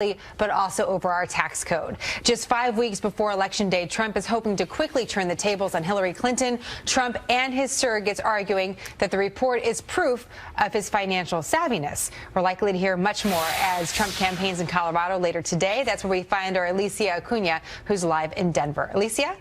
but also over our tax code. Just 5 weeks before Election Day, Trump is hoping to quickly turn the tables on Hillary Clinton. Trump and his surrogates arguing that the report is proof of his financial savviness. We're likely to hear much more as Trump campaigns in Colorado later today. That's where we find our Alicia Acuna, who's live in Denver. Alicia?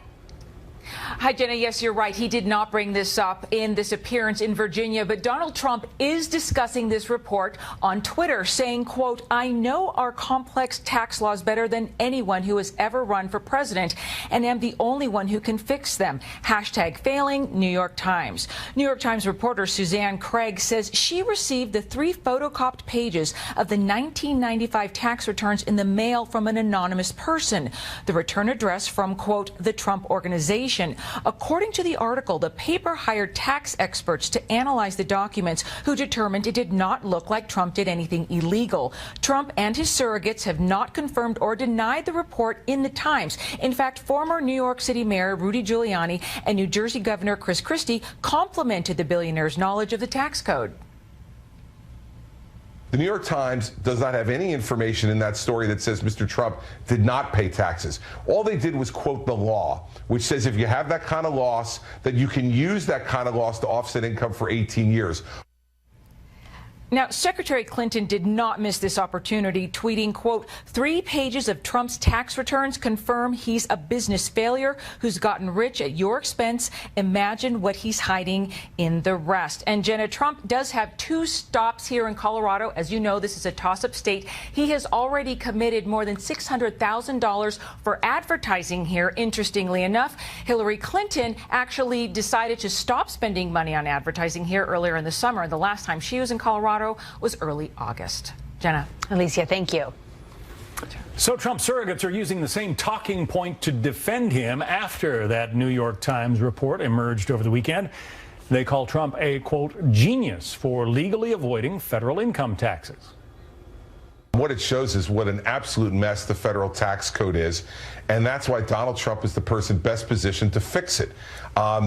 Hi, Jenna. Yes, you're right. He did not bring this up in this appearance in Virginia, but Donald Trump is discussing this report on Twitter, saying, quote, "I know our complex tax laws better than anyone who has ever run for president and am the only one who can fix them. Hashtag failing New York Times." New York Times reporter Suzanne Craig says she received the 3 photocopied pages of the 1995 tax returns in the mail from an anonymous person. The return address from, quote, the Trump Organization. According to the article, the paper hired tax experts to analyze the documents who determined it did not look like Trump did anything illegal. Trump and his surrogates have not confirmed or denied the report in the Times. In fact, former New York City Mayor Rudy Giuliani and New Jersey Governor Chris Christie complimented the billionaire's knowledge of the tax code. The New York Times does not have any information in that story that says Mr. Trump did not pay taxes. All they did was quote the law, which says if you have that kind of loss, that you can use that kind of loss to offset income for 18 years. Now, Secretary Clinton did not miss this opportunity, tweeting, quote, 3 pages of Trump's tax returns confirm he's a business failure who's gotten rich at your expense. Imagine what he's hiding in the rest. And Jenna, Trump does have 2 stops here in Colorado. As you know, this is a toss-up state. He has already committed more than $600,000 for advertising here. Interestingly enough, Hillary Clinton actually decided to stop spending money on advertising here earlier in the summer. The last time she was in Colorado was early August. Jenna. Alicia, thank you. So Trump surrogates are using the same talking point to defend him after that New York Times report emerged over the weekend. They call Trump a, quote, genius for legally avoiding federal income taxes. What it shows is what an absolute mess the federal tax code is, and that's why Donald Trump is the person best positioned to fix it.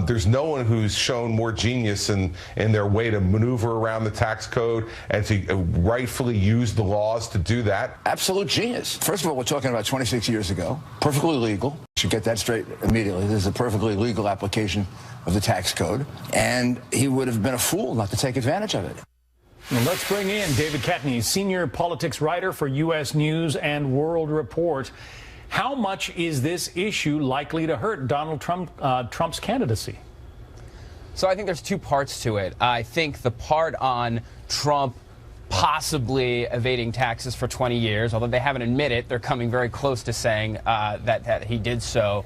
There's no one who's shown more genius in their way to maneuver around the tax code and to rightfully use the laws to do that. Absolute genius. First of all, we're talking about 26 years ago. Perfectly legal. Should get that straight immediately. This is a perfectly legal application of the tax code, and he would have been a fool not to take advantage of it. And let's bring in David Catney, senior politics writer for U.S. News and World Report. How much is this issue likely to hurt Donald Trump's candidacy? So I think there's 2 parts to it. I think the part on Trump possibly evading taxes for 20 years, although they haven't admitted it, they're coming very close to saying that he did so.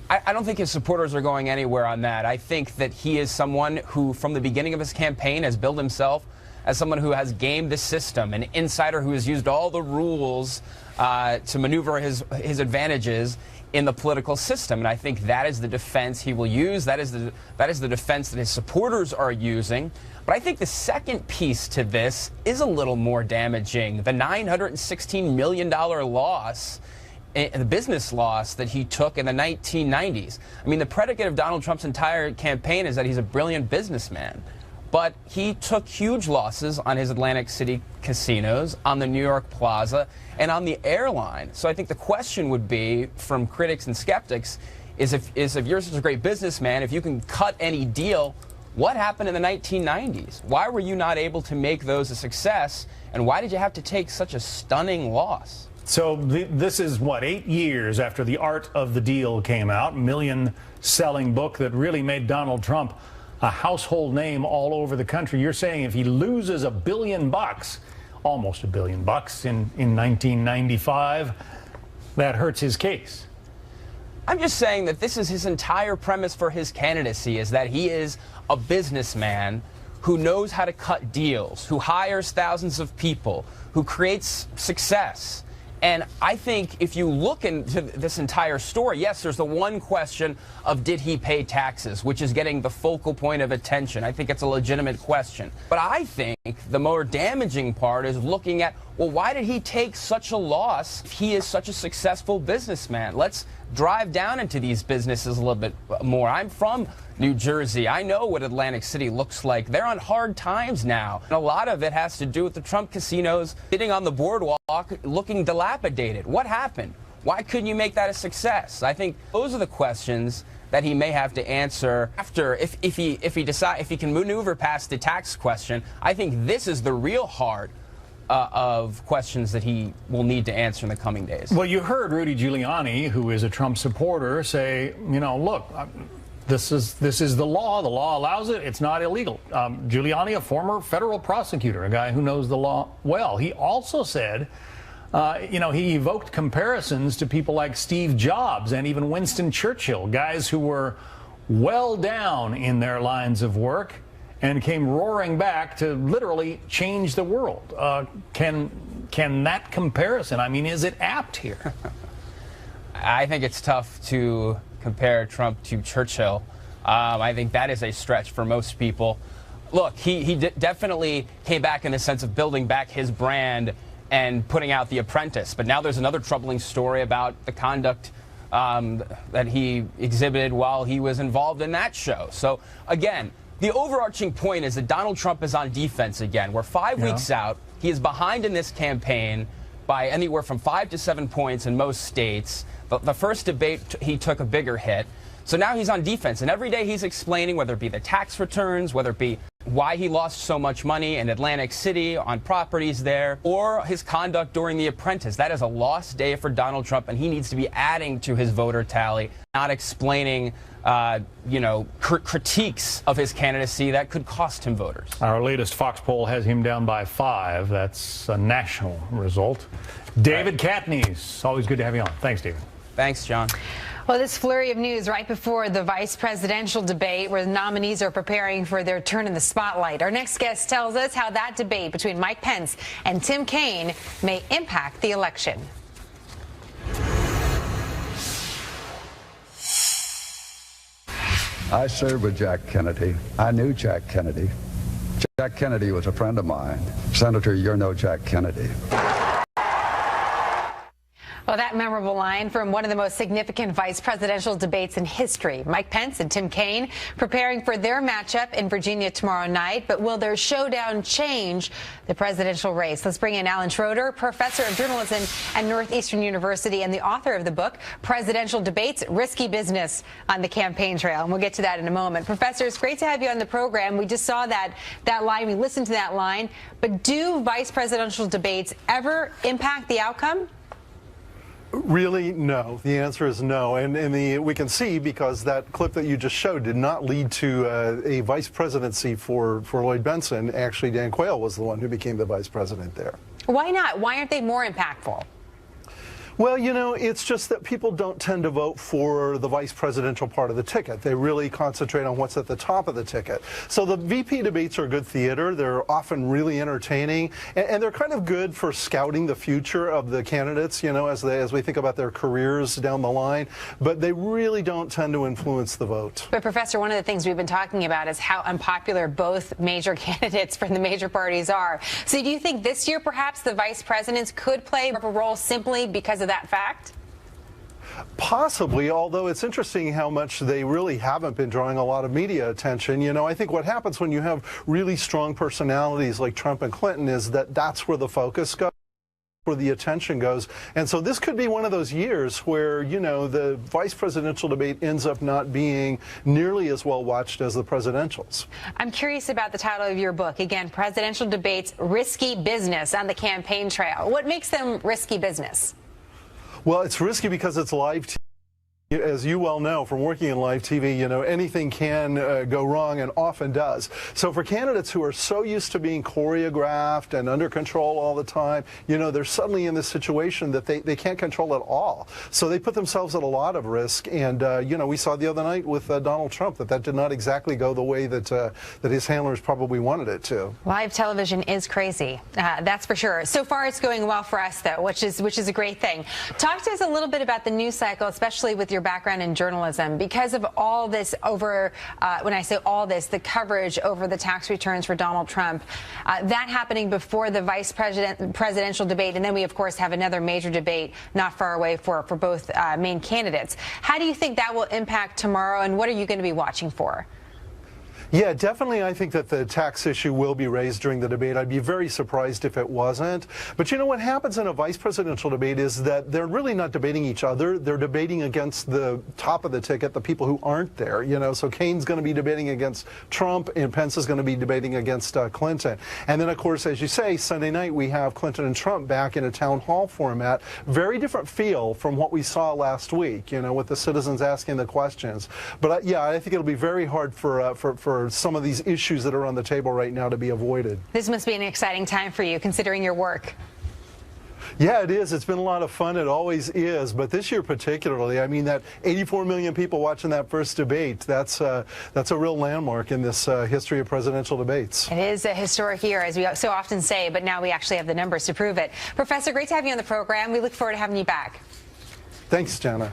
I don't think his supporters are going anywhere on that. I think that he is someone who, from the beginning of his campaign, has billed himself as someone who has gamed the system, an insider who has used all the rules to maneuver his advantages in the political system. And I think that is the defense he will use. That is the defense that his supporters are using. But I think the second piece to this is a little more damaging. The $916 million loss, the business loss that he took in the 1990s. I mean, the predicate of Donald Trump's entire campaign is that he's a brilliant businessman. But he took huge losses on his Atlantic City casinos, on the New York Plaza, and on the airline. So I think the question would be, from critics and skeptics, is if you're such a great businessman, if you can cut any deal, what happened in the 1990s? Why were you not able to make those a success? And why did you have to take such a stunning loss? So this is, what, 8 years after The Art of the Deal came out, million-selling book that really made Donald Trump a household name all over the country. You're saying if he loses $1 billion, almost $1 billion in 1995, that hurts his case. I'm just saying that this is his entire premise for his candidacy, is that he is a businessman who knows how to cut deals, who hires thousands of people, who creates success. And I think if you look into this entire story, yes, there's the one question of did he pay taxes, which is getting the focal point of attention. I think it's a legitimate question. But I think the more damaging part is looking at, well, why did he take such a loss if he is such a successful businessman? Let's drive down into these businesses a little bit more. I'm from New Jersey. I know what Atlantic City looks like. They're on hard times now. And a lot of it has to do with the Trump casinos sitting on the boardwalk looking dilapidated. What happened? Why couldn't you make that a success? I think those are the questions that he may have to answer after, if he can maneuver past the tax question. I think this is the real heart of questions that he will need to answer in the coming days. Well, you heard Rudy Giuliani, who is a Trump supporter, say, you know, look, this is the law. The law allows it. It's not illegal. Giuliani, a former federal prosecutor, a guy who knows the law well. He also said, you know, he evoked comparisons to people like Steve Jobs and even Winston Churchill, guys who were well down in their lines of work and came roaring back to literally change the world. Can that comparison, I mean, is it apt here? I think it's tough to compare Trump to Churchill. I think that is a stretch for most people. Look, he definitely came back in the sense of building back his brand and putting out The Apprentice. But now there's another troubling story about the conduct that he exhibited while he was involved in that show. So, again, the overarching point is that Donald Trump is on defense again. We're 5 weeks out. He is behind in this campaign by anywhere from 5 to 7 points in most states. The first debate, he took a bigger hit. So now he's on defense. And every day he's explaining, whether it be the tax returns, whether it be why he lost so much money in Atlantic City on properties there, or his conduct during The Apprentice. That is a lost day for Donald Trump, and he needs to be adding to his voter tally, not explaining you know, critiques of his candidacy that could cost him voters. Our latest Fox poll has him down by 5. That's a national result. David Katniss, always good to have you on. Thanks, David. Thanks, John. Well, this flurry of news right before the vice presidential debate where the nominees are preparing for their turn in the spotlight. Our next guest tells us how that debate between Mike Pence and Tim Kaine may impact the election. I served with Jack Kennedy. I knew Jack Kennedy. Jack Kennedy was a friend of mine. Senator, you're no Jack Kennedy. Well, that memorable line from one of the most significant vice presidential debates in history. Mike Pence and Tim Kaine preparing for their matchup in Virginia tomorrow night. But will their showdown change the presidential race? Let's bring in Alan Schroeder, professor of journalism at Northeastern University and the author of the book, Presidential Debates, Risky Business on the Campaign Trail. And we'll get to that in a moment. Professor, it's great to have you on the program. We just saw that line. We listened to that line. But do vice presidential debates ever impact the outcome? Really, no. The answer is no. And we can see, because that clip that you just showed did not lead to a vice presidency for Lloyd Bentsen. Actually, Dan Quayle was the one who became the vice president there. Why not? Why aren't they more impactful? Well, you know, it's just that people don't tend to vote for the vice presidential part of the ticket. They really concentrate on what's at the top of the ticket. So the VP debates are good theater. They're often really entertaining, and they're kind of good for scouting the future of the candidates, you know, as we think about their careers down the line. But they really don't tend to influence the vote. But, Professor, one of the things we've been talking about is how unpopular both major candidates from the major parties are. So do you think this year perhaps the vice presidents could play a role simply because of that fact? Possibly, although it's interesting how much they really haven't been drawing a lot of media attention. You know, I think what happens when you have really strong personalities like Trump and Clinton is that that's where the focus goes, where the attention goes. And so this could be one of those years where, you know, the vice presidential debate ends up not being nearly as well watched as the presidentials. I'm curious about the title of your book. Again, Presidential Debates, Risky Business on the Campaign Trail. What makes them risky business? Well, it's risky because it's live TV. As you well know from working in live TV, you know, anything can go wrong, and often does. So for candidates who are so used to being choreographed and under control all the time, you know, they're suddenly in this situation that they can't control at all. So they put themselves at a lot of risk. And, you know, we saw the other night with Donald Trump that did not exactly go the way that his handlers probably wanted it to. Live television is crazy. That's for sure. So far, it's going well for us, though, which is a great thing. Talk to us a little bit about the news cycle, especially with your background in journalism. Because of all this when I say all this, the coverage over the tax returns for Donald Trump, that happening before the presidential debate, and then we, of course, have another major debate not far away for both main candidates. How do you think that will impact tomorrow, and what are you going to be watching for? Yeah, definitely. I think that the tax issue will be raised during the debate. I'd be very surprised if it wasn't. But you know what happens in a vice presidential debate is that they're really not debating each other. They're debating against the top of the ticket, the people who aren't there. You know, so Kane's going to be debating against Trump, and Pence is going to be debating against Clinton. And then, of course, as you say, Sunday night we have Clinton and Trump back in a town hall format. Very different feel from what we saw last week. You know, with the citizens asking the questions. But yeah, I think it'll be very hard for some of these issues that are on the table right now to be avoided. This must be an exciting time for you, considering your work. Yeah, it is. It's been a lot of fun. It always is. But this year particularly, I mean, that 84 million people watching that first debate, that's a real landmark in this history of presidential debates. It is a historic year, as we so often say, but now we actually have the numbers to prove it. Professor, great to have you on the program. We look forward to having you back. Thanks, Jana.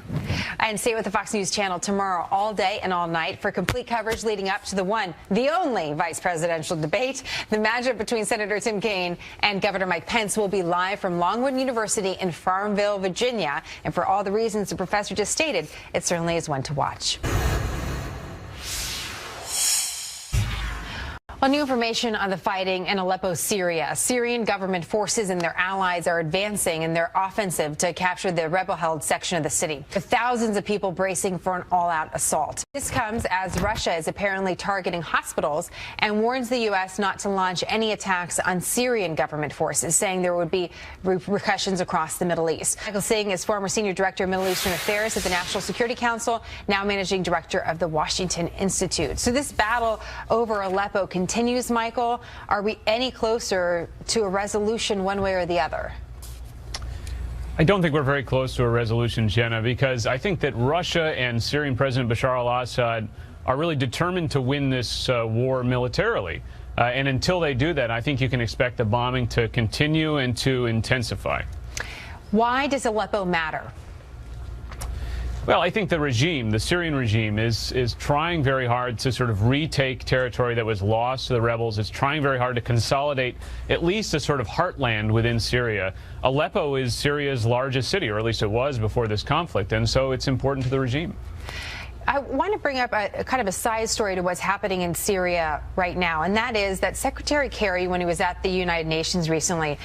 And stay with the Fox News channel tomorrow all day and all night for complete coverage leading up to the one, the only vice presidential debate. The matchup between Senator Tim Kaine and Governor Mike Pence will be live from Longwood University in Farmville, Virginia. And for all the reasons the professor just stated, it certainly is one to watch. Well, new information on the fighting in Aleppo, Syria. Syrian government forces and their allies are advancing in their offensive to capture the rebel-held section of the city, with thousands of people bracing for an all-out assault. This comes as Russia is apparently targeting hospitals and warns the U.S. not to launch any attacks on Syrian government forces, saying there would be repercussions across the Middle East. Michael Singh is former senior director of Middle Eastern Affairs at the National Security Council, now managing director of the Washington Institute. So this battle over Aleppo continues, Michael. Are we any closer to a resolution one way or the other? I don't think we're very close to a resolution, Jenna, because I think that Russia and Syrian President Bashar al-Assad are really determined to win this war militarily. And until they do that, I think you can expect the bombing to continue and to intensify. Why does Aleppo matter? Well, I think the regime, the Syrian regime, is trying very hard to sort of retake territory that was lost to the rebels. It's trying very hard to consolidate at least a sort of heartland within Syria. Aleppo is Syria's largest city, or at least it was before this conflict, and so it's important to the regime. I want to bring up a kind of a side story to what's happening in Syria right now, and that is that Secretary Kerry, when he was at the United Nations recently,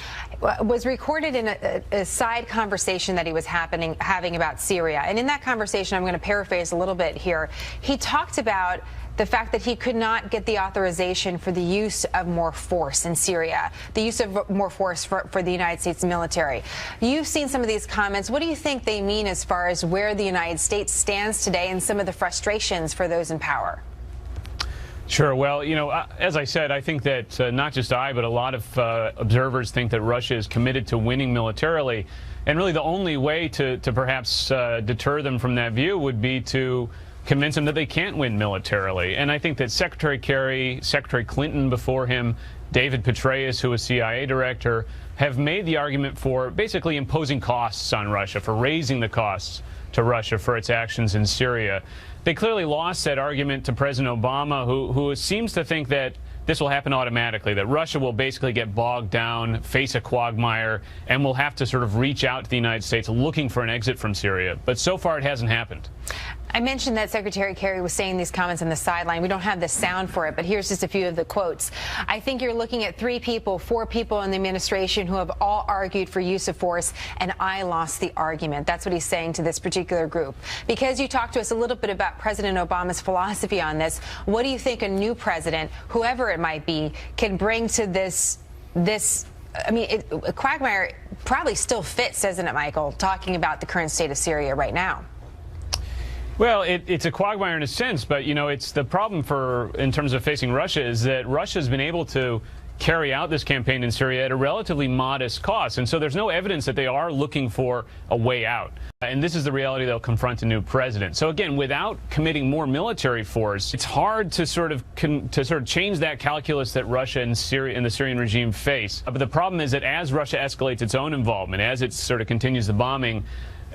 was recorded in a side conversation that he was having about Syria. And in that conversation, I'm going to paraphrase a little bit here, he talked about the fact that he could not get the authorization for the use of more force in Syria, the use of more force for the United States military. You've seen some of these comments. What do you think they mean as far as where the United States stands today and some of the frustrations for those in power? Sure. Well, you know, as I said, I think that not just I, but a lot of observers think that Russia is committed to winning militarily. And really the only way to perhaps deter them from that view would be to convince them that they can't win militarily. And I think that Secretary Kerry, Secretary Clinton before him, David Petraeus, who was CIA director, have made the argument for basically imposing costs on Russia, for raising the costs to Russia for its actions in Syria. They clearly lost that argument to President Obama, who seems to think that this will happen automatically, that Russia will basically get bogged down, face a quagmire, and will have to sort of reach out to the United States looking for an exit from Syria. But so far it hasn't happened. I mentioned that Secretary Kerry was saying these comments on the sideline. We don't have the sound for it, but here's just a few of the quotes. I think you're looking at 4 people in the administration who have all argued for use of force, and I lost the argument. That's what he's saying to this particular group. Because you talked to us a little bit about President Obama's philosophy on this, what do you think a new president, whoever it might be, can bring to this I mean, a quagmire probably still fits, doesn't it, Michael, talking about the current state of Syria right now? Well, it's a quagmire in a sense, but, you know, it's the problem in terms of facing Russia is that Russia's been able to carry out this campaign in Syria at a relatively modest cost. And so there's no evidence that they are looking for a way out. And this is the reality they'll confront a new president. So again, without committing more military force, it's hard to sort of change that calculus that Russia and the Syrian regime face. But the problem is that as Russia escalates its own involvement, as it sort of continues the bombing,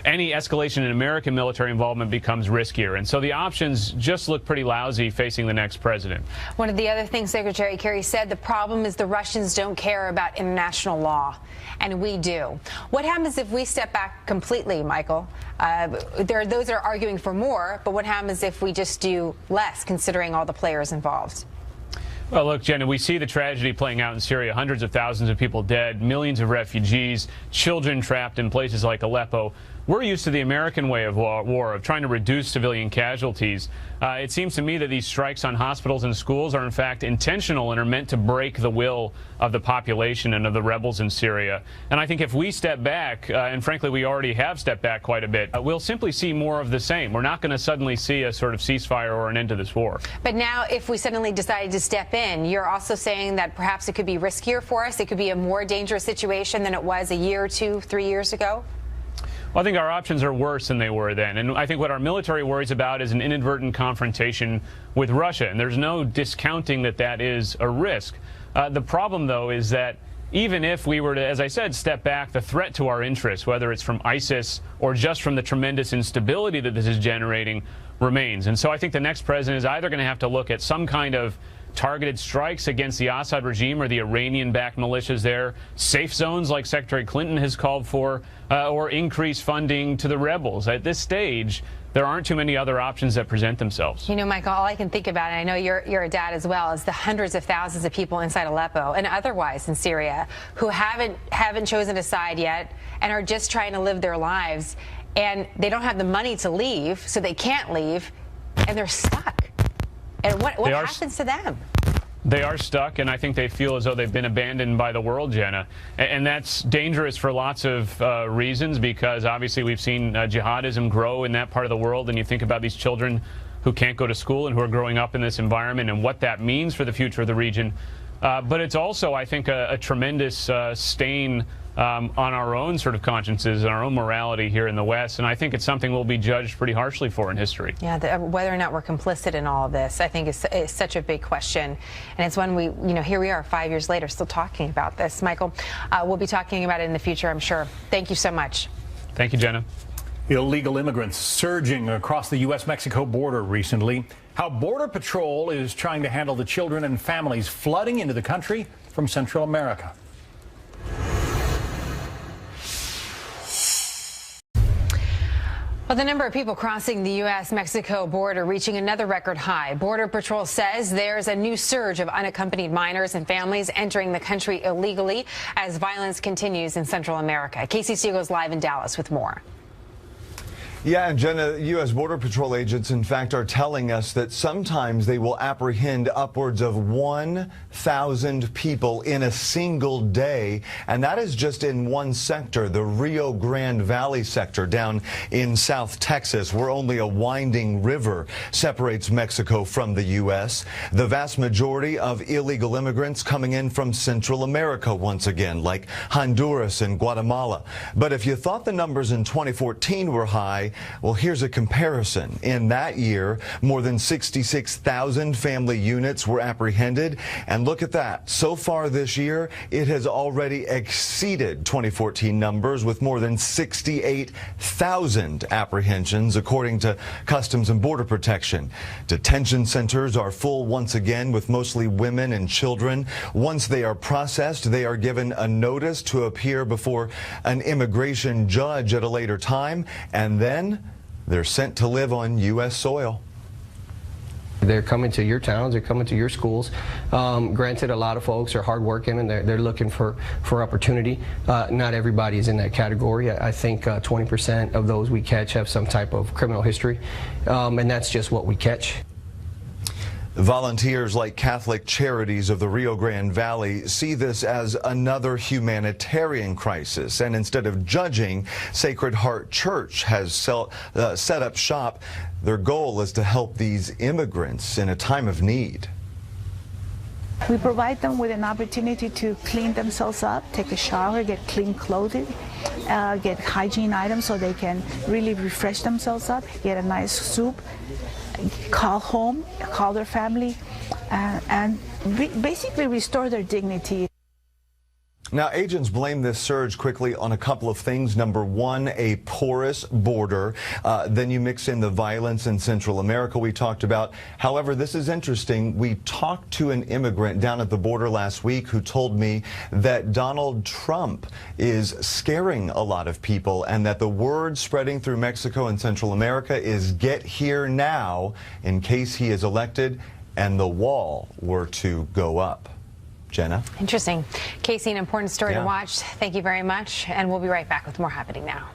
any escalation in American military involvement becomes riskier. And so the options just look pretty lousy facing the next president. One of the other things Secretary Kerry said, the problem is the Russians don't care about international law, and we do. What happens if we step back completely, Michael? There are those that are arguing for more, but what happens if we just do less, considering all the players involved? Well, look, Jenna, we see the tragedy playing out in Syria. Hundreds of thousands of people dead, millions of refugees, children trapped in places like Aleppo. We're used to the American way of war, of trying to reduce civilian casualties. It seems to me that these strikes on hospitals and schools are, in fact, intentional and are meant to break the will of the population and of the rebels in Syria. And I think if we step back, and frankly, we already have stepped back quite a bit, we'll simply see more of the same. We're not going to suddenly see a sort of ceasefire or an end to this war. But now, if we suddenly decided to step in, you're also saying that perhaps it could be riskier for us. It could be a more dangerous situation than it was a year, 2, 3 years ago? Well, I think our options are worse than they were then. And I think what our military worries about is an inadvertent confrontation with Russia. And there's no discounting that that is a risk. The problem, though, is that even if we were to, as I said, step back, the threat to our interests, whether it's from ISIS or just from the tremendous instability that this is generating, remains. And so I think the next president is either going to have to look at some kind of targeted strikes against the Assad regime or the Iranian-backed militias there, safe zones like Secretary Clinton has called for, or increased funding to the rebels. At this stage, there aren't too many other options that present themselves. You know, Michael, all I can think about, and I know you're a dad as well, is the hundreds of thousands of people inside Aleppo and otherwise in Syria who haven't chosen a side yet and are just trying to live their lives, and they don't have the money to leave, so they can't leave, and they're stuck. And what happens to them? They are stuck, and I think they feel as though they've been abandoned by the world, Jenna. And that's dangerous for lots of reasons, because obviously we've seen jihadism grow in that part of the world, and you think about these children who can't go to school and who are growing up in this environment and what that means for the future of the region. But it's also, I think, a tremendous stain on our own sort of consciences and our own morality here in the West. And I think it's something we'll be judged pretty harshly for in history. Yeah, whether or not we're complicit in all of this, I think is such a big question. And it's one here we are 5 years later still talking about this. Michael, we'll be talking about it in the future, I'm sure. Thank you so much. Thank you, Jenna. Illegal immigrants surging across the U.S.-Mexico border recently. How Border Patrol is trying to handle the children and families flooding into the country from Central America. Well, the number of people crossing the U.S.-Mexico border reaching another record high. Border Patrol says there's a new surge of unaccompanied minors and families entering the country illegally as violence continues in Central America. Casey Siegel's live in Dallas with more. Yeah, and Jenna, U.S. Border Patrol agents, in fact, are telling us that sometimes they will apprehend upwards of 1,000 people in a single day, and that is just in one sector, the Rio Grande Valley sector down in South Texas, where only a winding river separates Mexico from the U.S. The vast majority of illegal immigrants coming in from Central America once again, like Honduras and Guatemala. But if you thought the numbers in 2014 were high, well, here's a comparison. In that year, more than 66,000 family units were apprehended. And look at that. So far this year, it has already exceeded 2014 numbers with more than 68,000 apprehensions, according to Customs and Border Protection. Detention centers are full once again with mostly women and children. Once they are processed, they are given a notice to appear before an immigration judge at a later time, and then they're sent to live on U.S. soil. They're coming to your towns, they're coming to your schools. Granted, a lot of folks are hardworking and they're looking for opportunity. Not everybody is in that category. I think 20% of those we catch have some type of criminal history, and that's just what we catch. Volunteers like Catholic Charities of the Rio Grande Valley see this as another humanitarian crisis, and instead of judging, Sacred Heart Church has set up shop. Their goal is to help these immigrants in a time of need. We provide them with an opportunity to clean themselves up, take a shower, get clean clothing, get hygiene items so they can really refresh themselves up, get a nice soup, call home, call their family, and basically restore their dignity. Now, agents blame this surge quickly on a couple of things. Number one, a porous border. Then you mix in the violence in Central America we talked about. However, this is interesting. We talked to an immigrant down at the border last week who told me that Donald Trump is scaring a lot of people and that the word spreading through Mexico and Central America is get here now in case he is elected and the wall were to go up. Jenna? Interesting. Casey, an important story to watch. Thank you very much. And we'll be right back with more happening now.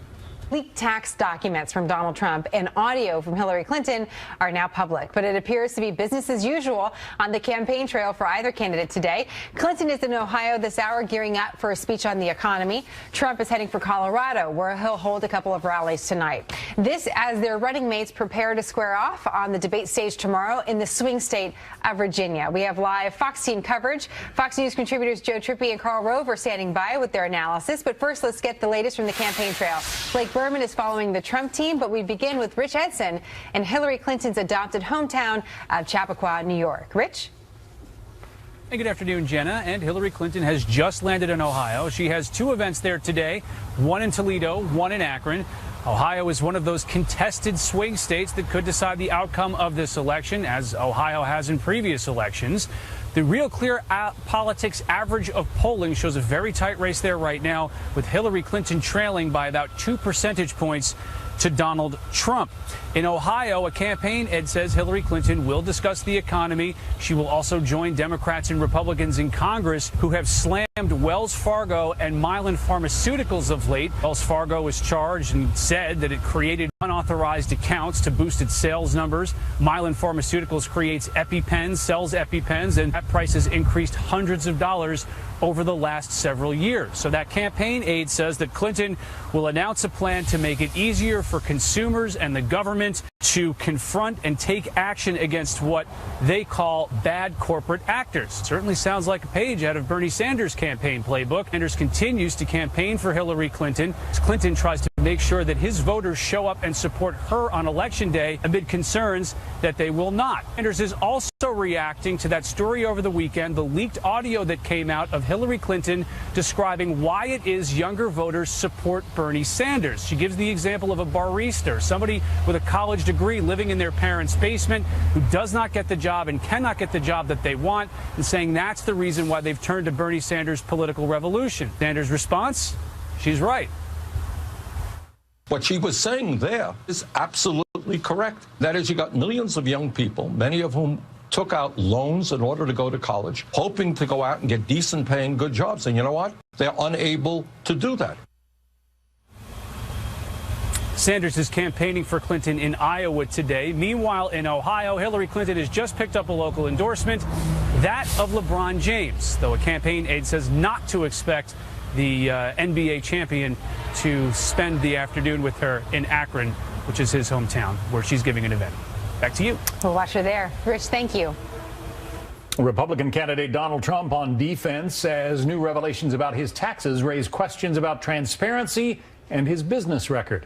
Leaked tax documents from Donald Trump and audio from Hillary Clinton are now public, but it appears to be business as usual on the campaign trail for either candidate today. Clinton is in Ohio this hour gearing up for a speech on the economy. Trump is heading for Colorado, where he'll hold a couple of rallies tonight. This as their running mates prepare to square off on the debate stage tomorrow in the swing state of Virginia. We have live Fox team coverage. Fox News contributors Joe Trippi and Karl Rove are standing by with their analysis. But first, let's get the latest from the campaign trail. Blake Berman is following the Trump team, but we begin with Rich Edson in Hillary Clinton's adopted hometown of Chappaqua, New York. Rich? Hey, good afternoon, Jenna. And Hillary Clinton has just landed in Ohio. She has two events there today, one in Toledo, one in Akron. Ohio is one of those contested swing states that could decide the outcome of this election, as Ohio has in previous elections. The Real Clear Politics average of polling shows a very tight race there right now, with Hillary Clinton trailing by about 2 percentage points to Donald Trump. In Ohio, a campaign ad says Hillary Clinton will discuss the economy. She will also join Democrats and Republicans in Congress who have slammed Wells Fargo and Mylan Pharmaceuticals of late. Wells Fargo was charged and said that it created unauthorized accounts to boost its sales numbers. Mylan Pharmaceuticals creates EpiPens, sells EpiPens, and that price has increased hundreds of dollars over the last several years. So that campaign aide says that Clinton will announce a plan to make it easier for consumers and the government to confront and take action against what they call bad corporate actors. Certainly sounds like a page out of Bernie Sanders' campaign playbook. Sanders continues to campaign for Hillary Clinton as Clinton tries to make sure that his voters show up and support her on Election Day amid concerns that they will not. Sanders is also reacting to that story over the weekend, the leaked audio that came out of Hillary Clinton describing why it is younger voters support Bernie Sanders. She gives the example of a barista or somebody with a college degree living in their parents' basement who does not get the job and cannot get the job that they want, and saying that's the reason why they've turned to Bernie Sanders' political revolution. Sanders' response? She's right. What she was saying there is absolutely correct. That is, you got millions of young people, many of whom took out loans in order to go to college, hoping to go out and get decent paying, good jobs. And you know what? They're unable to do that. Sanders is campaigning for Clinton in Iowa today. Meanwhile, in Ohio, Hillary Clinton has just picked up a local endorsement, that of LeBron James, though a campaign aide says not to expect the NBA champion to spend the afternoon with her in Akron, which is his hometown, where she's giving an event. Back to you. We'll watch her there. Rich, thank you. Republican candidate Donald Trump on defense as new revelations about his taxes raise questions about transparency and his business record.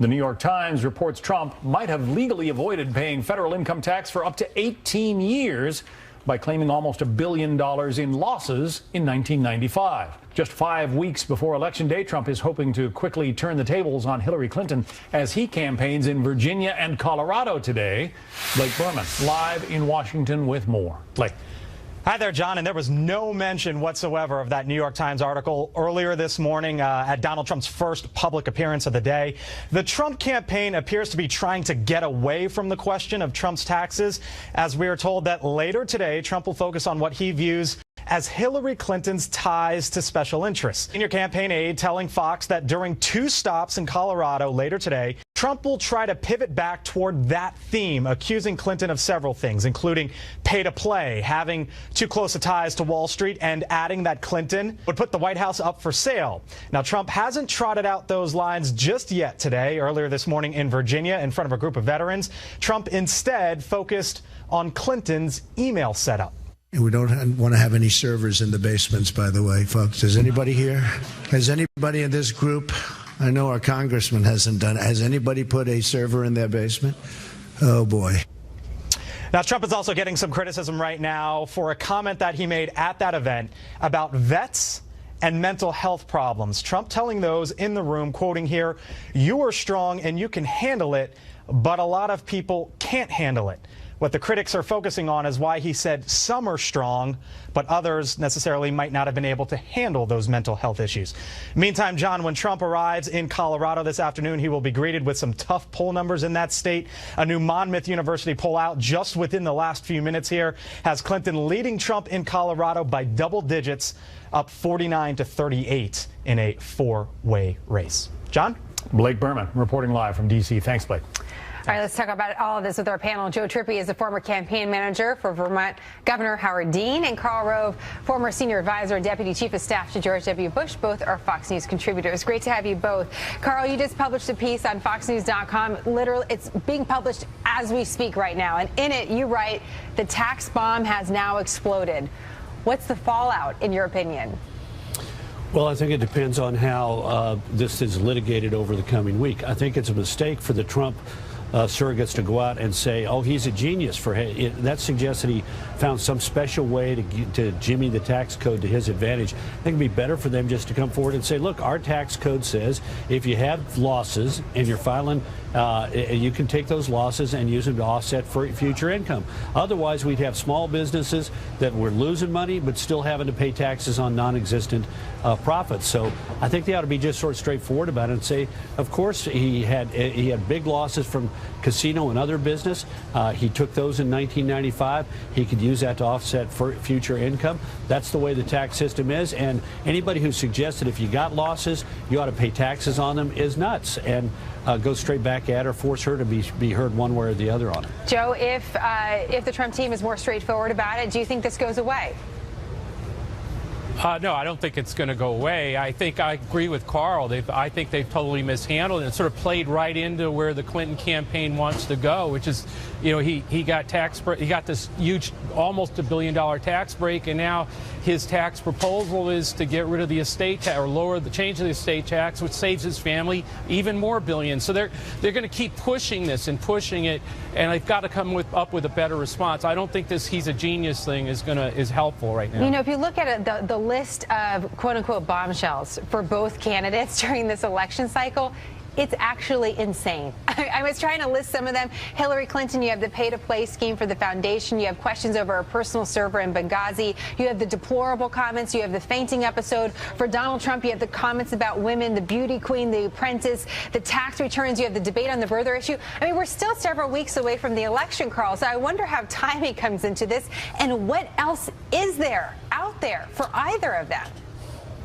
The New York Times reports Trump might have legally avoided paying federal income tax for up to 18 years by claiming almost $1 billion in losses in 1995. Just 5 weeks before Election Day, Trump is hoping to quickly turn the tables on Hillary Clinton as he campaigns in Virginia and Colorado today. Blake Berman, live in Washington with more. Blake. Hi there, John. And there was no mention whatsoever of that New York Times article earlier this morning at Donald Trump's first public appearance of the day. The Trump campaign appears to be trying to get away from the question of Trump's taxes, as we are told that later today, Trump will focus on what he views as Hillary Clinton's ties to special interests. Senior campaign aide telling Fox that during 2 stops in Colorado later today, Trump will try to pivot back toward that theme, accusing Clinton of several things, including pay to play, having too close a ties to Wall Street, and adding that Clinton would put the White House up for sale. Now, Trump hasn't trotted out those lines just yet today. Earlier this morning in Virginia, in front of a group of veterans, Trump instead focused on Clinton's email setup. We don't want to have any servers in the basements, by the way, folks. Is anybody here? Has anybody in this group? I know our congressman hasn't done it. Has anybody put a server in their basement? Oh, boy. Now, Trump is also getting some criticism right now for a comment that he made at that event about vets and mental health problems. Trump telling those in the room, quoting here, "You are strong and you can handle it, but a lot of people can't handle it." What the critics are focusing on is why he said some are strong, but others necessarily might not have been able to handle those mental health issues. Meantime, John, when Trump arrives in Colorado this afternoon, he will be greeted with some tough poll numbers in that state. A new Monmouth University poll out just within the last few minutes here has Clinton leading Trump in Colorado by double digits, up 49 to 38 in a four-way race. John? Blake Berman reporting live from D.C. Thanks, Blake. All right, let's talk about all of this with our panel. Joe Trippi is the former campaign manager for Vermont Governor Howard Dean, and Karl Rove, former senior advisor and deputy chief of staff to George W. Bush. Both are Fox News contributors. Great to have you both. Karl, you just published a piece on FoxNews.com. Literally, it's being published as we speak right now. And in it, you write, the tax bomb has now exploded. What's the fallout, in your opinion? Well, I think it depends on how this is litigated over the coming week. I think it's a mistake for the Trump surrogates to go out and say, oh, he's a genius. That suggests that he found some special way to jimmy the tax code to his advantage. I think it'd be better for them just to come forward and say, look, our tax code says if you have losses and you're filing, you can take those losses and use them to offset for future income. Otherwise, we'd have small businesses that were losing money but still having to pay taxes on non-existent profits. So I think they ought to be just sort of straightforward about it and say, of course, he had big losses from casino and other business. He took those in 1995. He could use that to offset for future income. That's the way the tax system is. And anybody who suggests that if you got losses, you ought to pay taxes on them is nuts. And go straight back at her, force her to be heard one way or the other on it. Joe, if the Trump team is more straightforward about it, do you think this goes away? No, I don't think it's going to go away. I think I agree with Karl. I think they've totally mishandled it and sort of played right into where the Clinton campaign wants to go, which is, you know, he got this huge, almost $1 billion tax break, and now his tax proposal is to get rid of the estate tax or change the estate tax, which saves his family even more billions. So they're going to keep pushing this and pushing it, and they've got to come up with a better response. I don't think this "he's a genius" thing is helpful right now. You know, if you look at it, the list of quote-unquote bombshells for both candidates during this election cycle, it's actually insane. I was trying to list some of them. Hillary Clinton, you have the pay-to-play scheme for the foundation. You have questions over a personal server in Benghazi. You have the deplorable comments. You have the fainting episode. For Donald Trump, you have the comments about women, the beauty queen, the apprentice, the tax returns. You have the debate on the birther issue. I mean, we're still several weeks away from the election, Karl. So I wonder how timing comes into this and what else is there out there for either of them.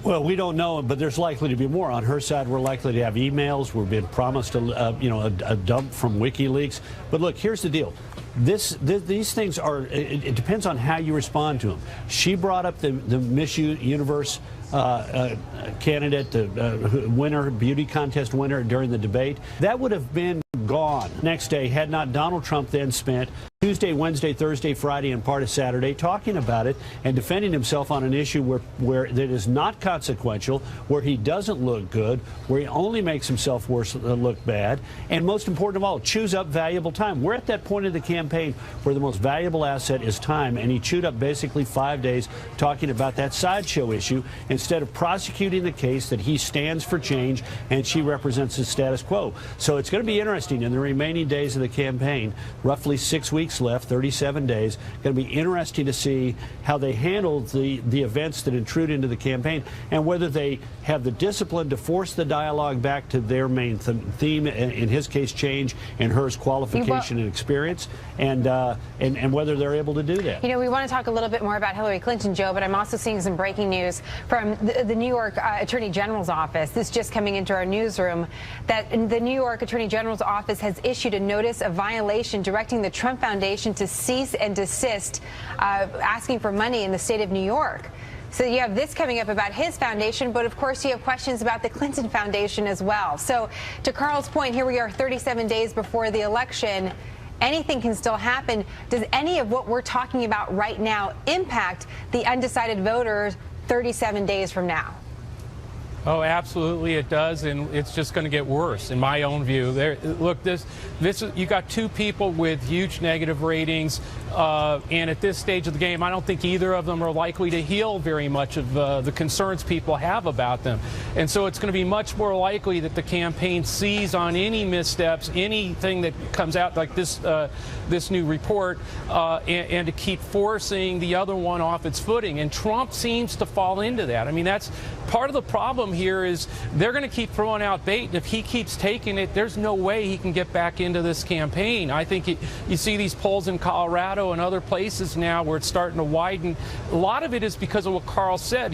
Well, we don't know, but there's likely to be more. On her side, we're likely to have emails. We're being promised a dump from WikiLeaks. But look, here's the deal. These things are, it depends on how you respond to them. She brought up the Miss Universe candidate, the winner, beauty contest winner during the debate. That would have been gone next day had not Donald Trump then spent Tuesday, Wednesday, Thursday, Friday, and part of Saturday talking about it and defending himself on an issue where that is not consequential, where he doesn't look good, where he only makes himself look bad, and most important of all, chews up valuable time. We're at that point of the campaign where the most valuable asset is time, and he chewed up basically 5 days talking about that sideshow issue instead of prosecuting the case that he stands for change and she represents the status quo. So it's going to be interesting in the remaining days of the campaign, roughly 6 weeks left, 37 days. Going to be interesting to see how they handle the events that intrude into the campaign and whether they have the discipline to force the dialogue back to their main theme, in his case change, and hers qualification and experience, and whether they're able to do that. You know, we want to talk a little bit more about Hillary Clinton, Joe, but I'm also seeing some breaking news from the New York Attorney General's office. This just coming into our newsroom, that the New York Attorney General's office has issued a notice of violation directing the Trump Foundation to cease and desist asking for money in the state of New York. So you have this coming up about his foundation, but of course you have questions about the Clinton Foundation as well. So to Karl's point, here we are 37 days before the election. Anything can still happen. Does any of what we're talking about right now impact the undecided voters 37 days from now? Oh, absolutely it does, and it's just going to get worse, in my own view. Look, you got two people with huge negative ratings, and at this stage of the game, I don't think either of them are likely to heal very much of the concerns people have about them. And so it's going to be much more likely that the campaign sees on any missteps, anything that comes out like this new report, and to keep forcing the other one off its footing. And Trump seems to fall into that. I mean, that's part of the problem here is they're going to keep throwing out bait, and if he keeps taking it, there's no way he can get back into this campaign. I think you see these polls in Colorado and other places now where it's starting to widen. A lot of it is because of what Carl said.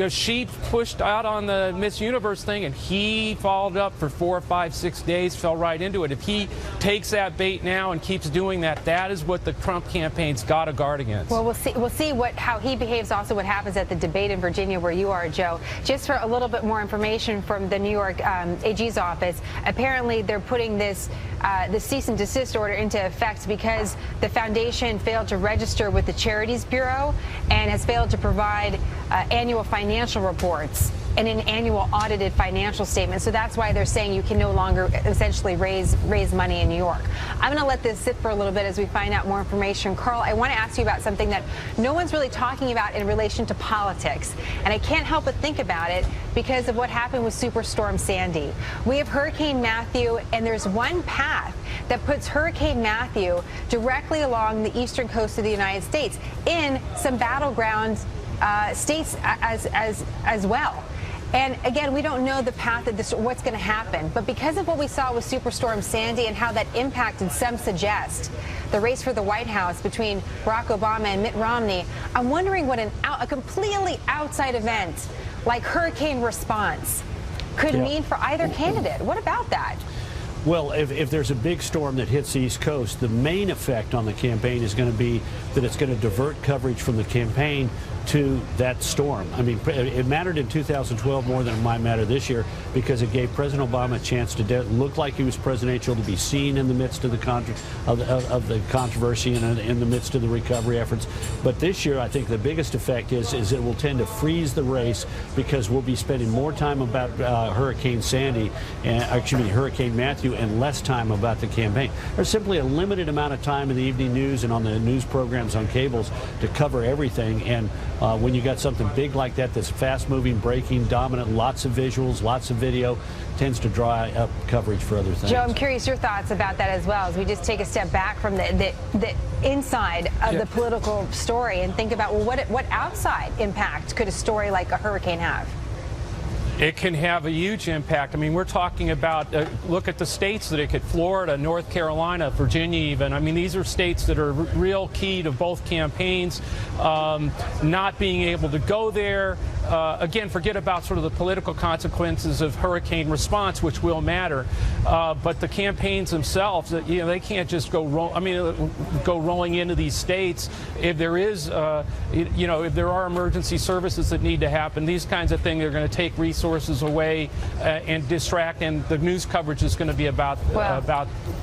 She pushed out on the Miss Universe thing, and he followed up for 4, 5, 6 days, fell right into it. If he takes that bait now and keeps doing that, that is what the Trump campaign's got to guard against. Well, we'll see how he behaves, also what happens at the debate in Virginia where you are, Joe. Just for a little bit more information from the New York AG's office, apparently they're putting this cease and desist order into effect because the foundation failed to register with the Charities Bureau and has failed to provide annual financial reports and an annual audited financial statement. So that's why they're saying you can no longer essentially raise money in New York. I'm going to let this sit for a little bit as we find out more information. Carl, I want to ask you about something that no one's really talking about in relation to politics. And I can't help but think about it because of what happened with Superstorm Sandy. We have Hurricane Matthew, and there's one path that puts Hurricane Matthew directly along the eastern coast of the United States in some battleground states as well. And again, we don't know the path of this, what's going to happen. But because of what we saw with Superstorm Sandy and how that impacted, some suggest, the race for the White House between Barack Obama and Mitt Romney, I'm wondering what a completely outside event like hurricane response could mean for either candidate. What about that? Well, if there's a big storm that hits the East Coast, the main effect on the campaign is going to be that it's going to divert coverage from the campaign to that storm. I mean, it mattered in 2012 more than it might matter this year because it gave President Obama a chance to look like he was presidential, to be seen in the midst of the controversy and in the midst of the recovery efforts. But this year, I think the biggest effect is it will tend to freeze the race because we'll be spending more time about Hurricane Sandy, Hurricane Matthew, and less time about the campaign. There's simply a limited amount of time in the evening news and on the news programs on cables to cover everything. And when you got something big like that that's fast-moving, breaking, dominant, lots of visuals, lots of video, tends to dry up coverage for other things. Joe, I'm curious your thoughts about that as well, as we just take a step back from the inside of the political story and think about, well, what outside impact could a story like a hurricane have? It can have a huge impact. I mean, we're talking about, look at the states that it could, Florida, North Carolina, Virginia even. I mean, these are states that are real key to both campaigns. Not being able to go there, again, forget about sort of the political consequences of hurricane response, which will matter. But the campaigns themselves, they can't just go rolling into these states. If there is, if there are emergency services that need to happen, these kinds of things are going to take resources away and distract, and the news coverage is going to be about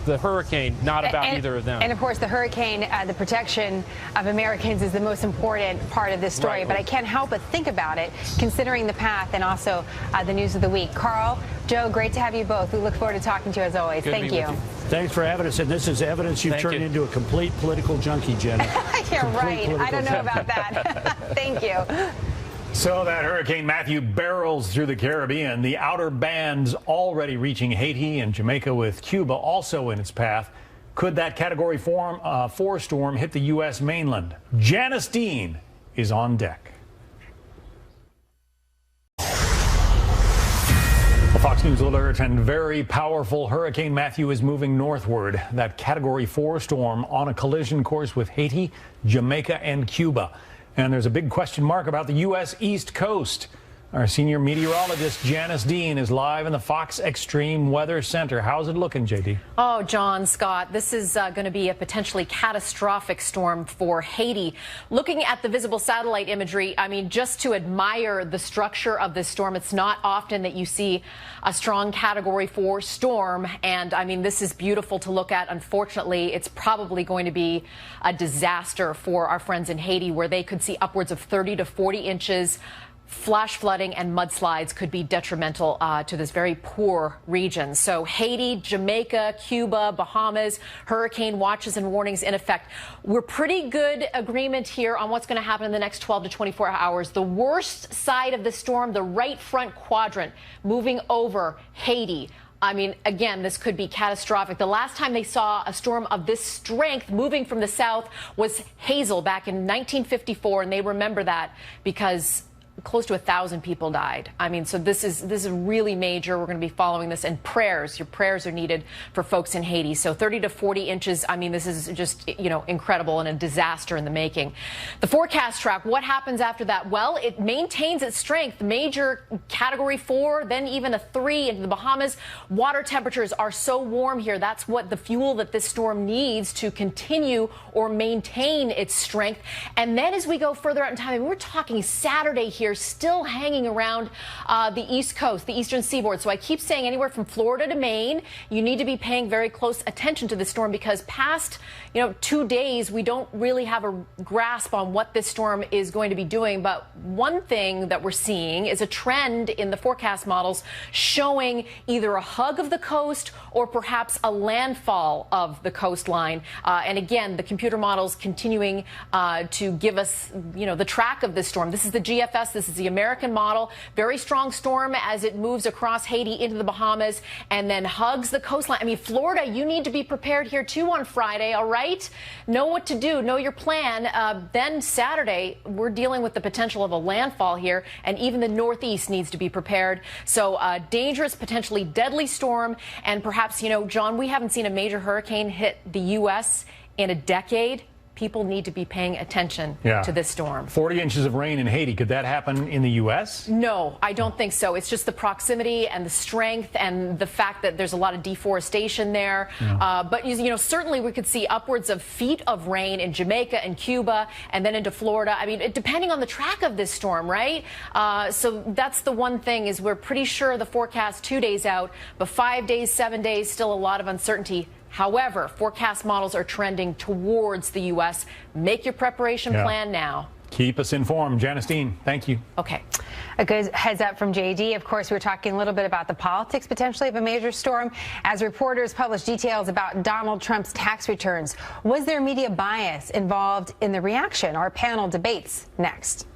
the hurricane, not about either of them. And of course, the hurricane, the protection of Americans is the most important part of this story. Right. But I can't help but think about it, considering the path and also the news of the week. Carl, Joe, great to have you both. We look forward to talking to you as always. Thank you. Thanks for having us. And this is evidence you've turned into a complete political junkie, Jenna. You're right. I don't know about that. Thank you. So that Hurricane Matthew barrels through the Caribbean. The outer bands already reaching Haiti and Jamaica, with Cuba also in its path. Could that Category 4 storm hit the U.S. mainland? Janice Dean is on deck. A Fox News alert, and very powerful Hurricane Matthew is moving northward. That Category 4 storm on a collision course with Haiti, Jamaica, and Cuba. And there's a big question mark about the U.S. East Coast. Our senior meteorologist, Janice Dean, is live in the Fox Extreme Weather Center. How's it looking, JD? Oh, John, Scott, this is going to be a potentially catastrophic storm for Haiti. Looking at the visible satellite imagery, I mean, just to admire the structure of this storm, it's not often that you see a strong Category 4 storm. And, I mean, this is beautiful to look at. Unfortunately, it's probably going to be a disaster for our friends in Haiti, where they could see upwards of 30 to 40 inches flash flooding and mudslides could be detrimental to this very poor region. So Haiti, Jamaica, Cuba, Bahamas, hurricane watches and warnings in effect. We're pretty good agreement here on what's going to happen in the next 12 to 24 hours. The worst side of the storm, the right front quadrant, moving over Haiti. I mean, again, this could be catastrophic. The last time they saw a storm of this strength moving from the south was Hazel back in 1954, and they remember that because close to 1,000 people died. I mean, so this is really major. We're going to be following this, and your prayers are needed for folks in Haiti. So 30 to 40 inches. I mean, this is just, incredible and a disaster in the making. The forecast track, what happens after that? Well, it maintains its strength. Major category 4, then even a 3 into the Bahamas. Water temperatures are so warm here. That's what the fuel that this storm needs to continue or maintain its strength. And then as we go further out in time, we're talking Saturday here, still hanging around the East Coast, the eastern seaboard. So I keep saying anywhere from Florida to Maine, you need to be paying very close attention to the storm, because past 2 days, we don't really have a grasp on what this storm is going to be doing. But one thing that we're seeing is a trend in the forecast models showing either a hug of the coast or perhaps a landfall of the coastline. And again, the computer models continuing to give us, the track of this storm. This is the GFS. This is the American model. Very strong storm as it moves across Haiti into the Bahamas and then hugs the coastline. I mean, Florida, you need to be prepared here too on Friday, all right? Know what to do. Know your plan. Then Saturday, we're dealing with the potential of a landfall here, and even the Northeast needs to be prepared. So dangerous, potentially deadly storm. And perhaps, John, we haven't seen a major hurricane hit the U.S. in a decade. People need to be paying attention to this storm. 40 inches of rain in Haiti. Could that happen in the U.S.? No, I don't think so. It's just the proximity and the strength and the fact that there's a lot of deforestation there. Yeah. But, certainly we could see upwards of feet of rain in Jamaica and Cuba and then into Florida. I mean, depending on the track of this storm, right? So that's the one thing, is we're pretty sure the forecast 2 days out, but 5 days, 7 days, still a lot of uncertainty. However, forecast models are trending towards the U.S. Make your preparation plan now. Keep us informed. Janice Dean, thank you. Okay. A good heads up from JD. Of course, we're talking a little bit about the politics potentially of a major storm as reporters publish details about Donald Trump's tax returns. Was there media bias involved in the reaction? Our panel debates next.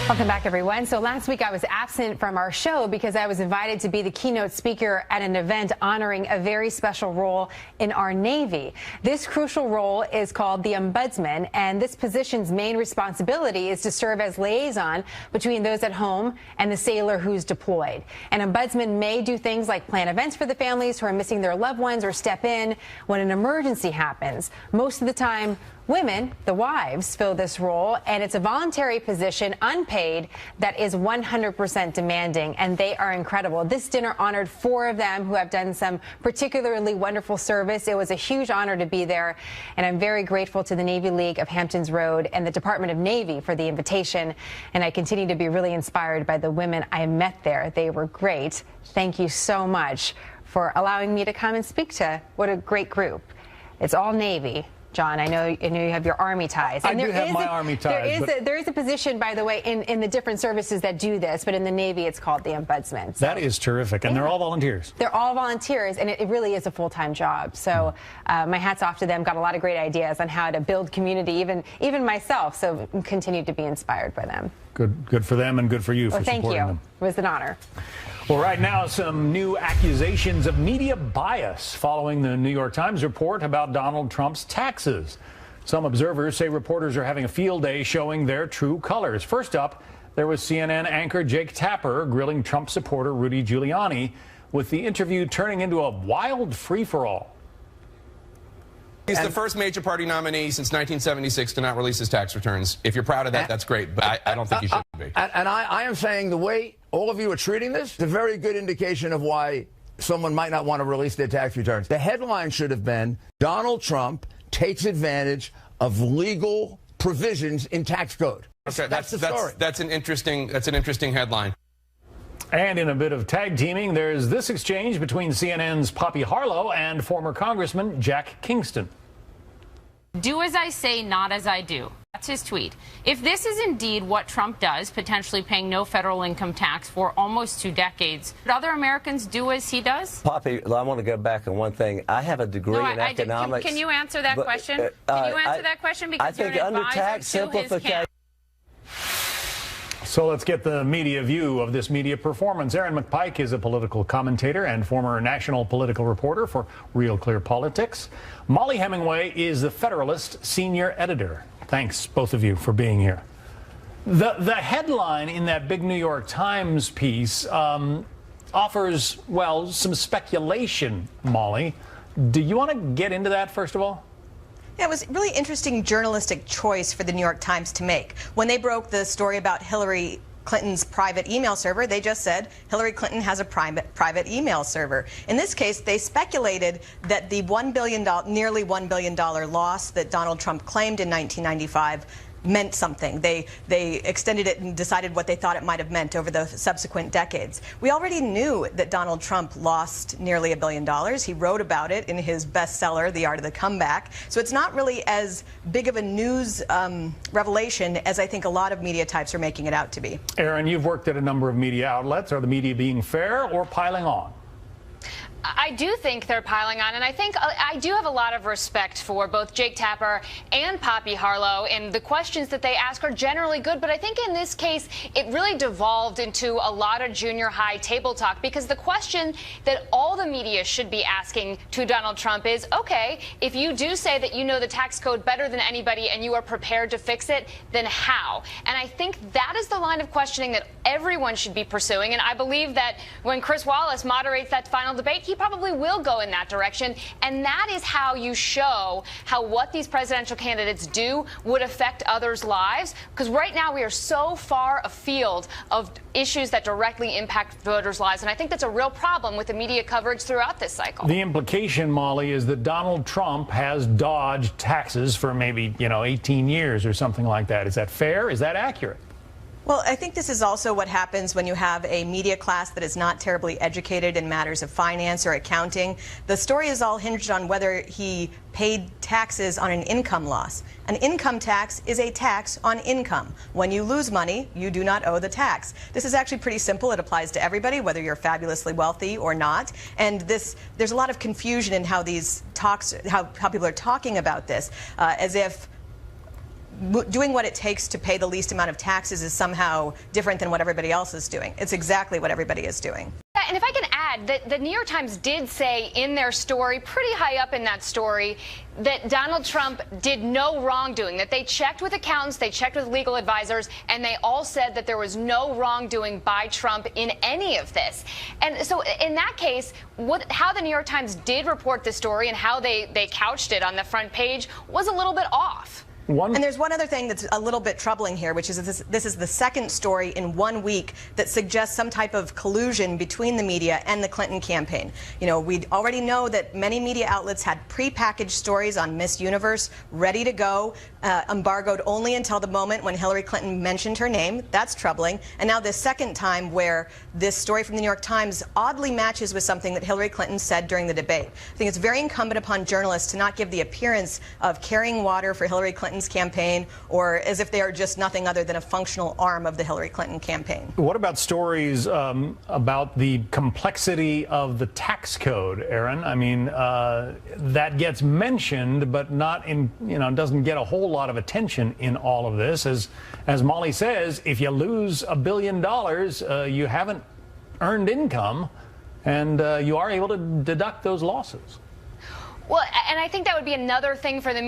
Welcome back, everyone. So last week I was absent from our show because I was invited to be the keynote speaker at an event honoring a very special role in our Navy. This crucial role is called the Ombudsman, and this position's main responsibility is to serve as liaison between those at home and the sailor who's deployed. An ombudsman may do things like plan events for the families who are missing their loved ones or step in when an emergency happens. Most of the time, women, the wives, fill this role, and it's a voluntary position, unpaid, that is 100% demanding, and they are incredible. This dinner honored 4 of them who have done some particularly wonderful service. It was a huge honor to be there, and I'm very grateful to the Navy League of Hamptons Road and the Department of Navy for the invitation, and I continue to be really inspired by the women I met there. They were great. Thank you so much for allowing me to come and speak to what a great group. It's all Navy. John, I know you have your Army ties. And I do have my Army ties. There is a position, by the way, in the different services that do this, but in the Navy it's called the Ombudsman. So. That is terrific, and they're all volunteers. They're all volunteers, and it really is a full-time job. So my hat's off to them. Got a lot of great ideas on how to build community, even myself, so continued to be inspired by them. Good for them, and good for you for supporting them. Thank you. It was an honor. Well, right now, some new accusations of media bias following the New York Times report about Donald Trump's taxes. Some observers say reporters are having a field day showing their true colors. First up, there was CNN anchor Jake Tapper grilling Trump supporter Rudy Giuliani, with the interview turning into a wild free-for-all. He's the first major party nominee since 1976 to not release his tax returns. If you're proud of that, that's great, but I don't think you should be. And I am saying the way all of you are treating this is a very good indication of why someone might not want to release their tax returns. The headline should have been, Donald Trump takes advantage of legal provisions in tax code. Okay, that's the story. That's an interesting headline. And in a bit of tag teaming, there's this exchange between CNN's Poppy Harlow and former Congressman Jack Kingston. Do as I say, not as I do. That's his tweet. If this is indeed what Trump does, potentially paying no federal income tax for almost 2 decades, would other Americans do as he does? Poppy, I want to go back on one thing. I have a degree in economics. Can you answer that question? Can you answer that question? Because I think you're an under advisor tax to his simplification. So let's get the media view of this media performance. Aaron McPike is a political commentator and former national political reporter for Real Clear Politics. Molly Hemingway is the Federalist senior editor. Thanks, both of you, for being here. The headline in that big New York Times piece offers, well, some speculation, Molly. Do you want to get into that, first of all? Yeah, it was a really interesting journalistic choice for the New York Times to make. When they broke the story about Hillary Clinton's private email server, they just said Hillary Clinton has a private email server. In this case, they speculated that the nearly $1 billion loss that Donald Trump claimed in 1995 meant something. They extended it and decided what they thought it might have meant over the subsequent decades. We already knew that Donald Trump lost nearly $1 billion. He wrote about it in his bestseller, The Art of the Comeback. So it's not really as big of a news revelation as I think a lot of media types are making it out to be. Aaron, you've worked at a number of media outlets. Are the media being fair or piling on? I do think they're piling on, and I think I do have a lot of respect for both Jake Tapper and Poppy Harlow, and the questions that they ask are generally good, but I think in this case it really devolved into a lot of junior high table talk, because the question that all the media should be asking to Donald Trump is, okay, if you do say that you know the tax code better than anybody and you are prepared to fix it, then how? And I think that is the line of questioning that everyone should be pursuing, and I believe that when Chris Wallace moderates that final debate, he probably will go in that direction, and that is how you show how what these presidential candidates do would affect others' lives, because right now we are so far afield of issues that directly impact voters' lives, and I think that's a real problem with the media coverage throughout this cycle. The implication, Molly, is that Donald Trump has dodged taxes for maybe, 18 years or something like that. Is that fair? Is that accurate? Well, I think this is also what happens when you have a media class that is not terribly educated in matters of finance or accounting. The story is all hinged on whether he paid taxes on an income loss. An income tax is a tax on income. When you lose money, you do not owe the tax. This is actually pretty simple. It applies to everybody, whether you're fabulously wealthy or not. And there's a lot of confusion in how these talks, how people are talking about this, as if doing what it takes to pay the least amount of taxes is somehow different than what everybody else is doing. It's exactly what everybody is doing. And if I can add, the New York Times did say in their story, pretty high up in that story, that Donald Trump did no wrongdoing, that they checked with accountants, they checked with legal advisors, and they all said that there was no wrongdoing by Trump in any of this. And so in that case, how the New York Times did report the story and how they couched it on the front page was a little bit off. And there's one other thing that's a little bit troubling here, which is this is the second story in 1 week that suggests some type of collusion between the media and the Clinton campaign. We already know that many media outlets had prepackaged stories on Miss Universe ready to go, embargoed only until the moment when Hillary Clinton mentioned her name. That's troubling. And now this second time where this story from the New York Times oddly matches with something that Hillary Clinton said during the debate. I think it's very incumbent upon journalists to not give the appearance of carrying water for Hillary Clinton's campaign, or as if they are just nothing other than a functional arm of the Hillary Clinton campaign. What about stories about the complexity of the tax code, Aaron? I mean, that gets mentioned, but not in, doesn't get a whole lot of attention in all of this. As Molly says, if you lose $1 billion, you haven't earned income, and you are able to deduct those losses. Well, and I think that would be another thing for the media.